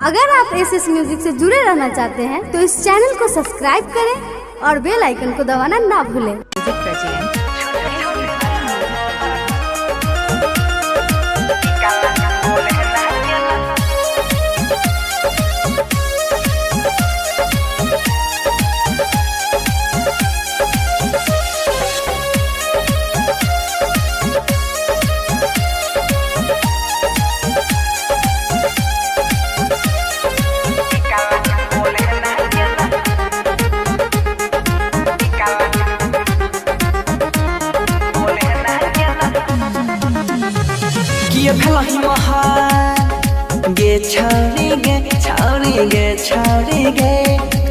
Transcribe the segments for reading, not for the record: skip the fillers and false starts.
अगर आप SS music से जुड़े रहना चाहते हैं तो इस चैनल को सब्सक्राइब करें और बेल आइकन को दबाना ना भूलें। ये भलाई महान गे छाड़ी गे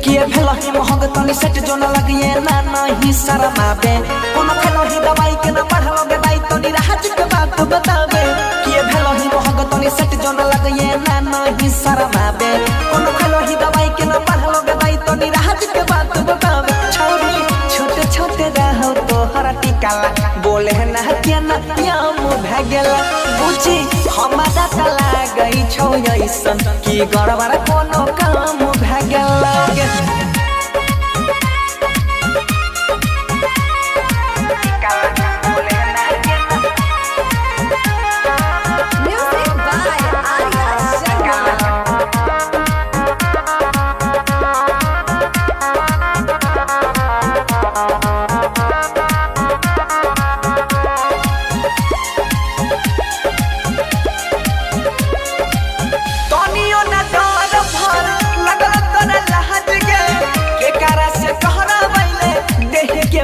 किए भलाई महग तनी सेट जो न लगिए ना नहीं शरमाबे कोनो खेलो ही दवाई के ना बढ़लोगे दाई तनी राहत के बात बतावे किए भलाई महग तनी सेट जो न लगिए ना नहीं शरमाबे कोनो खेलो ही दवाई के ना बढ़लोगे दाई तनी राहत के बात बतावे छोरी छोटे छोटे रहो तो हरा टिकाला बोले ना के ना प्याम भागेला बुझी हमारा तला गई छौ ऐसन की गड़बड़ कोनो काम भागेला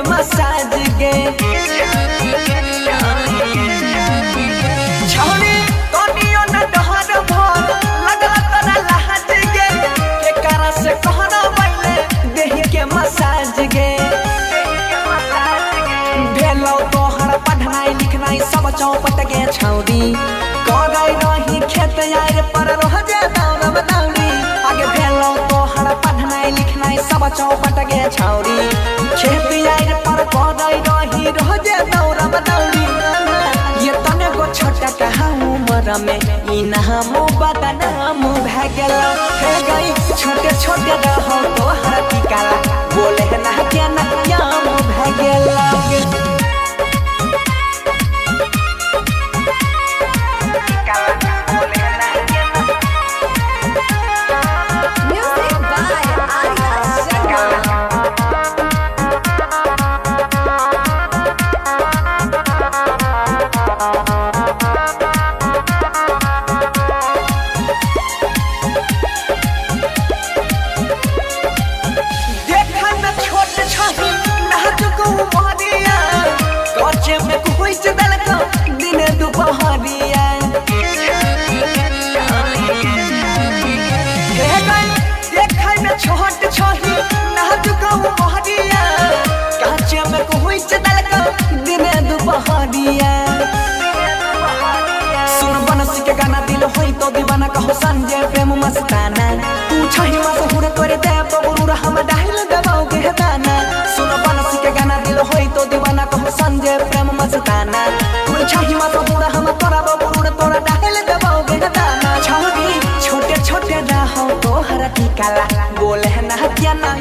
मसाज गे छोड़ी तनियो न डहर भर लगला तोरा लहज गे के करा से कहना बैले देह के मसाज गे भेलो तोहर पढ़नाई लिखनाई सब चौपट गे छौड़ी करै रही खेत यार पर रह जे दौड़ दौड़ी आगे भेलो तोहर पढ़नाई लिखनाई सब चौपट गे छौड़ी खेत यार पर करै रही रह जे दौड़ दौड़ी ये तने गो छोटा कहा उमर में ई नाम बदनाम भ गेल हे गई छोटे छोटे रहो तोहर टिकाला बोले ना के ना याम भ गेल सुन बनसी के गाना दिल होई तो दीवाना कहो संजय प्रेम मस्ताना तू छही मास हुरे तोरे दे तो गुरु हम डाल दबाओगे हताना सुन बनसी के गाना दिल होई तो दीवाना कहो संजय प्रेम मस्ताना तू छही मास हुरे हम तोरा गुरु तोरा डाल दबाओगे हताना छोड़ी छोटे छोटे रहो तोहर टिकाला बोले ना क्या ना